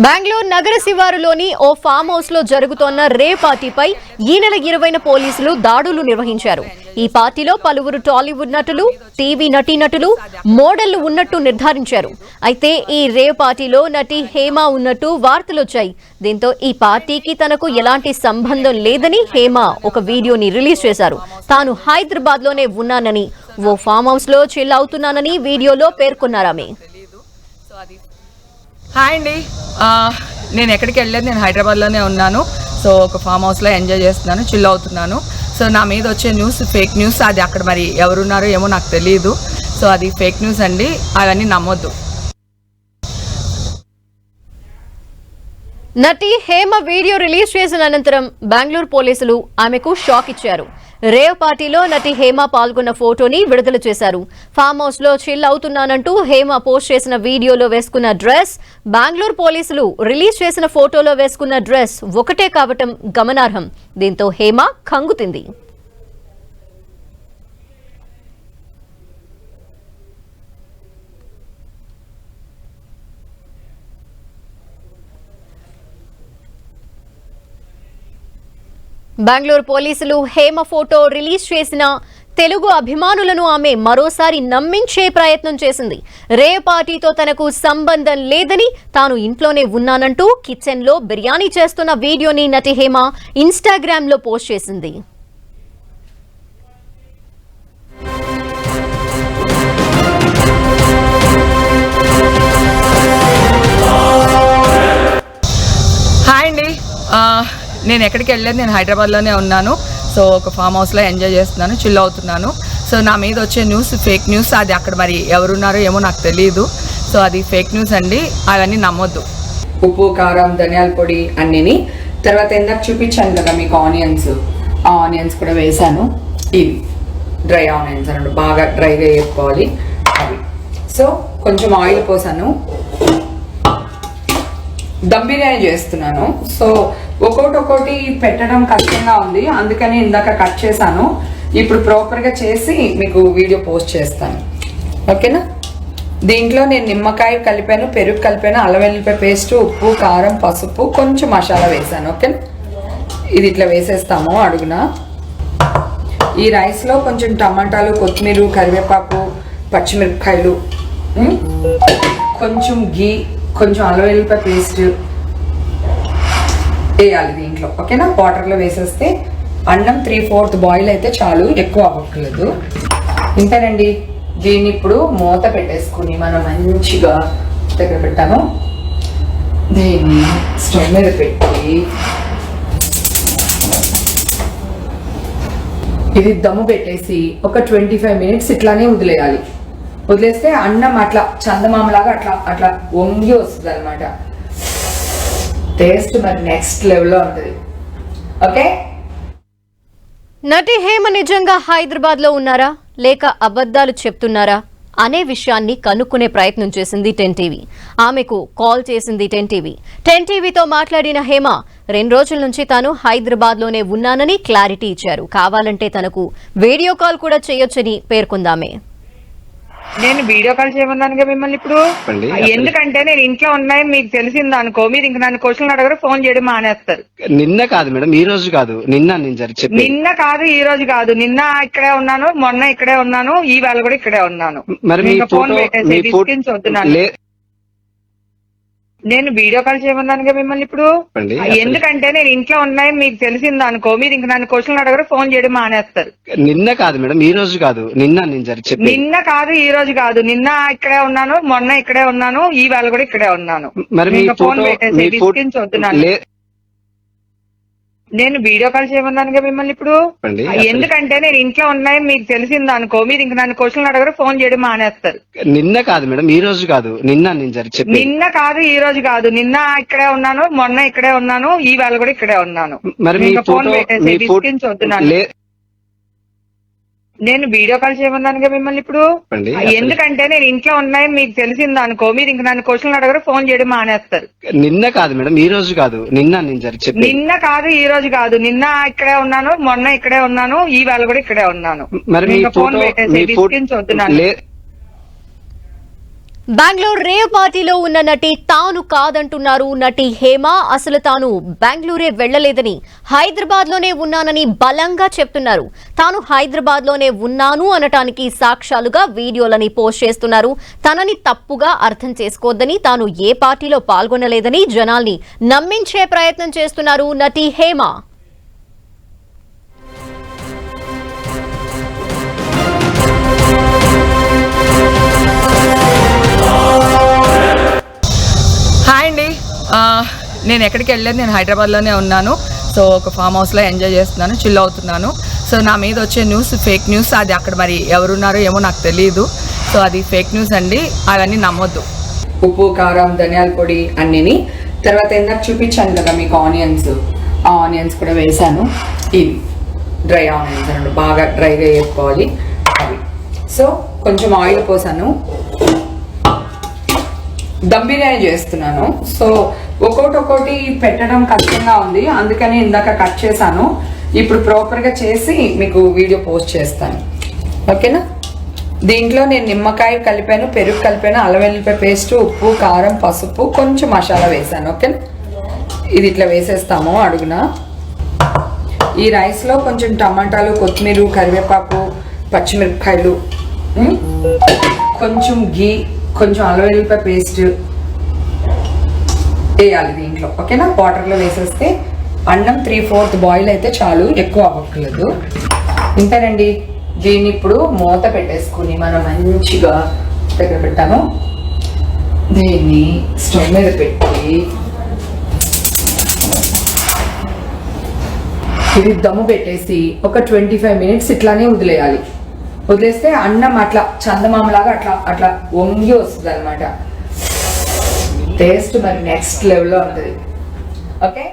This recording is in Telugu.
బెంగళూరు నగర శివారులోని ఓ ఫామ్ హౌస్ లో జరుగుతోన్న రే పార్టీపై ఈ నెల 20న పోలీసులు దాడులు నిర్వహించారు. ఈ పార్టీలో పలువురు టాలీవుడ్ నటులు, టీవీ నటీనటులు, మోడళ్లు ఉన్నట్టు నిర్ధారించారు. అయితే ఈ రే పార్టీలో నటి హేమ ఉన్నట్టు వార్తలొచ్చాయి. దీంతో ఈ పార్టీకి తనకు ఎలాంటి సంబంధం లేదని హేమ ఒక వీడియోని రిలీజ్ చేశారు. తాను హైదరాబాద్ లోనే ఉన్నానని, ఓ ఫామ్ హౌస్ లో చిల్ అవుతున్నానని వీడియోలో పేర్కొన్నారామె. హాయ్ అండి, నేను ఎక్కడికి వెళ్ళలేదు, నేను హైదరాబాద్లోనే ఉన్నాను. సో ఒక ఫామ్ హౌస్లో ఎంజాయ్ చేస్తున్నాను, చిల్ అవుతున్నాను. సో నా మీద వచ్చే న్యూస్ ఫేక్ న్యూస్, అది అక్కడ మరి ఎవరున్నారో ఏమో నాకు తెలియదు. సో అది ఫేక్ న్యూస్ అండి, అవన్నీ నమ్మొద్దు. నటి హేమ వీడియో రిలీజ్ చేసిన అనంతరం బెంగళూరు పోలీసులు ఆమెకు షాక్ ఇచ్చారు. రేవ్ పార్టీలో నటి హేమ పాల్గొన్న ఫోటోని విడుదల చేశారు. ఫామ్ హౌస్ లో చిల్ అవుతున్నానంటూ హేమ పోస్ట్ చేసిన వీడియోలో వేసుకున్న డ్రెస్, బెంగళూరు పోలీసులు రిలీజ్ చేసిన ఫోటోలో వేసుకున్న డ్రెస్ ఒకటే కావటం గమనార్హం. దీంతో హేమ కంగుతింది. బెంగళూరు పోలీసులు హేమ ఫోటో రిలీజ్ చేసిన తెలుగు అభిమానులను ఆమె మరోసారి నమ్మించే ప్రయత్నం చేసింది. రే పార్టీతో తనకు సంబంధం లేదని, తాను ఇంట్లోనే ఉన్నానంటూ కిచెన్ లో బిర్యానీ చేస్తున్న వీడియోని నటి హేమ ఇన్స్టాగ్రామ్ లో పోస్ట్ చేసింది. హాయ్ అండి, నేను ఎక్కడికి వెళ్ళలేదు, నేను హైదరాబాద్లోనే ఉన్నాను. సో ఒక ఫామ్ హౌస్లో ఎంజాయ్ చేస్తున్నాను, చిల్ అవుతున్నాను. సో నా మీద వచ్చే న్యూస్ ఫేక్ న్యూస్, అది అక్కడ మరి ఎవరున్నారో ఏమో నాకు తెలియదు. సో అది ఫేక్ న్యూస్ అండి, అవన్నీ నమ్మొద్దు. ఉప్పు, కారం, ధనియాల పొడి అన్నిని. తర్వాత ఇందాక చూపించాను కదా మీకు ఆనియన్స్, ఆ ఆనియన్స్ కూడా వేసాను. ఇవి డ్రై ఆనియన్స్ అన్నట్టు, బాగా డ్రైగా వేసుకోవాలి అవి. సో కొంచెం ఆయిల్ పోసాను, దమ్ బిర్యానీ చేస్తున్నాను. సో ఒక్కొక్కటి పెట్టడం కష్టంగా ఉంది, అందుకని ఇందాక కట్ చేశాను. ఇప్పుడు ప్రాపర్గా చేసి మీకు వీడియో పోస్ట్ చేస్తాను, ఓకేనా. దీంట్లో నేను నిమ్మకాయ కలిపాను, పెరుగు కలిపాను, అల్లం వెల్లిపాయ పేస్ట్, ఉప్పు, కారం, పసుపు, కొంచెం మసాలా వేసాను, ఓకేనా. ఇది ఇట్లా వేసేస్తాము అడుగున. ఈ రైస్లో కొంచెం టమాటాలు, కొత్తిమీర, కరివేపాకు, పచ్చిమిరపకాయలు, కొంచెం గీ, కొంచెం అల్లం వెల్లిపాయ పేస్ట్ వేయాలి దీంట్లో, ఓకేనా. వాటర్లో వేసేస్తే అన్నం 3/4 బాయిల్ అయితే చాలు, ఎక్కువ అవ్వట్లేదు. ఇంతేనండి. దీన్ని ఇప్పుడు మూత పెట్టేసుకుని మనం మంచిగా దగ్గర పెట్టాను. దీన్ని స్టవ్ మీద పెట్టి ఇది దమ్ము పెట్టేసి ఒక 25 మినిట్స్ ఇట్లానే వదిలేయాలి. వదిలేస్తే అన్నం అట్లా చందమామలాగా అట్లా అట్లా వంగి వస్తుంది అనమాట. టేస్ట్ మరి నెక్స్ట్ లెవెల్లో ఉంటుంది, ఓకే. నటి హేమ నిజంగా హైదరాబాద్ లో ఉన్నారా లేక అబద్ధాలు చెప్తున్నారా అనే విషయాన్ని కనుక్కునే ప్రయత్నం చేసింది 10 టీవీ. ఆమెకు కాల్ చేసింది 10 టీవీ. 10 టీవీతో మాట్లాడిన హేమ 2 రోజుల నుంచి తాను హైదరాబాద్ లోనే ఉన్నానని క్లారిటీ ఇచ్చారు. కావాలంటే తనకు వీడియో కాల్ కూడా చేయొచ్చని పేర్కొందామే. నేను వీడియో కాల్ చేయమన్నానుగా మిమ్మల్ని ఇప్పుడు, ఎందుకంటే నేను ఇంట్లో ఉన్నాయని మీకు తెలిసింది అనుకో, మీరు ఇంక నన్ను క్వశ్చన్లు అడగరు, ఫోన్ చేయడం మానేస్తారు. నిన్న కాదు మేడం, ఈ రోజు కాదు, నిన్న నిన్న కాదు, ఈ రోజు కాదు. నిన్న ఇక్కడే ఉన్నాను, మొన్న ఇక్కడే ఉన్నాను, ఈ వేళ కూడా ఇక్కడే ఉన్నాను. మరి ఫోన్ పెట్టేసి వద్దున్నాను. నేను వీడియో కాల్ చేయమన్నానుగా మిమ్మల్ని ఇప్పుడు, ఎందుకంటే నేను ఇంట్లో ఉన్నాయని మీకు తెలిసింది అనుకో, మీరు ఇంక నన్ను క్వశ్చన్లు అడగరు, ఫోన్ చేయడం మానేస్తారు. నిన్న కాదు మేడం, ఈ రోజు కాదు, నిన్న నిన్న కాదు, ఈ రోజు కాదు. నిన్న ఇక్కడే ఉన్నాను, మొన్న ఇక్కడే ఉన్నాను, ఈ వేళ కూడా ఇక్కడే ఉన్నాను. మరి ఫోన్ పెట్టేసి వద్దున్నాను. నేను వీడియో కాల్ చేయమన్నానుగా మిమ్మల్ని ఇప్పుడు, ఎందుకంటే నేను ఇంట్లో ఉన్నాయని మీకు తెలిసింది అనుకో, మీరు ఇంక నన్ను క్వశ్చన్లు అడగరు, ఫోన్ చేయడం మానేస్తారు. నిన్న కాదు మేడం, ఈ రోజు కాదు, నిన్న కాదు, ఈ రోజు కాదు. నిన్న ఇక్కడే ఉన్నాను, మొన్న ఇక్కడే ఉన్నాను, ఈ వేళ కూడా ఇక్కడే ఉన్నాను. ఫోన్ పెట్టేసి వద్దున్నాను. నేను వీడియో కాల్ చేయమన్నానుగా మిమ్మల్ని ఇప్పుడు, ఎందుకంటే నేను ఇంట్లో ఉన్నాయని మీకు తెలిసింది అనుకో, మీరు ఇంక నన్ను క్వశ్చన్లు అడగరు, ఫోన్ చేయడం మానేస్తారు. నిన్న కాదు మేడం, ఈ రోజు కాదు, నిన్న కాదు, ఈ రోజు కాదు. నిన్న ఇక్కడే ఉన్నాను, మొన్న ఇక్కడే ఉన్నాను, ఈ వేళ కూడా ఇక్కడే ఉన్నాను. ఫోన్ పెట్టేసి వద్దున్నాను. బెంగళూరు రేవ్ పార్టీలో ఉన్న నటి తాను కాదంటున్నారు నటి హేమ. అసలు తాను బెంగళూరే వెళ్లలేదని, హైదరాబాద్ లోనే ఉన్నానని బలంగా చెప్తున్నారు. తాను హైదరాబాద్ లోనే ఉన్నాను అనటానికి సాక్ష్యాలుగా వీడియోలని పోస్ట్ చేస్తున్నారు. తనని తప్పుగా అర్థం చేసుకోవద్దని, తాను ఏ పార్టీలో పాల్గొనలేదని జనాల్ని నమ్మించే ప్రయత్నం చేస్తున్నారు నటి హేమ. హాయ్ అండి, నేను ఎక్కడికి వెళ్ళలేదు, నేను హైదరాబాద్లోనే ఉన్నాను. సో ఒక ఫామ్ హౌస్లో ఎంజాయ్ చేస్తున్నాను, చిల్ అవుతున్నాను. సో నా మీద వచ్చే న్యూస్ ఫేక్ న్యూస్, అది అక్కడ మరి ఎవరున్నారో ఏమో నాకు తెలియదు. సో అది ఫేక్ న్యూస్ అండి, అవన్నీ నమ్మొద్దు. ఉప్పు, కారం, ధనియాల పొడి అన్నిని. తర్వాత ఇందాక చూపించాను కదా మీకు ఆనియన్స్, ఆ ఆనియన్స్ కూడా వేసాను. ఇవి డ్రై ఆనియన్స్ అన్నట్టు, బాగా డ్రైగా వేసుకోవాలి అవి. సో కొంచెం ఆయిల్ పోసాను, దమ్ బిర్యానీ చేస్తున్నాను. సో ఒక్కొక్కటి పెట్టడం కష్టంగా ఉంది, అందుకని ఇందాక కట్ చేశాను. ఇప్పుడు ప్రాపర్గా చేసి మీకు వీడియో పోస్ట్ చేస్తాను, ఓకేనా. దీంట్లో నేను నిమ్మకాయ కలిపాను, పెరుగు కలిపాను, అల్లం వెల్లుల్లిపాయ పేస్ట్, ఉప్పు, కారం, పసుపు, కొంచెం మసాలా వేసాను, ఓకేనా. ఇది ఇట్లా వేసేస్తాము అడుగున. ఈ రైస్లో కొంచెం టమాటాలు, కొత్తిమీర, కరివేపాకు, పచ్చిమిరపకాయలు, కొంచెం గీ, కొంచెం అల్లం వెల్లుల్లిపాయ పేస్ట్ వేయాలి దీంట్లో, ఓకేనా. వాటర్లో వేసేస్తే అన్నం 3/4 బాయిల్ అయితే చాలు, ఎక్కువ అవ్వట్లేదు. ఇంతేనండి. దీన్ని ఇప్పుడు మూత పెట్టేసుకుని మనం మంచిగా దగ్గర పెట్టాను. దీన్ని స్టవ్ మీద పెట్టి ఇది దమ్ము పెట్టేసి ఒక 25 మినిట్స్ ఇట్లానే వదిలేయాలి. వదిలేస్తే అన్నం అట్లా చందమామలాగా అట్లా అట్లా వంగి వస్తుంది అనమాట. టేస్ట్ మరి నెక్స్ట్ లెవెల్లో ఉంటుంది, ఓకే.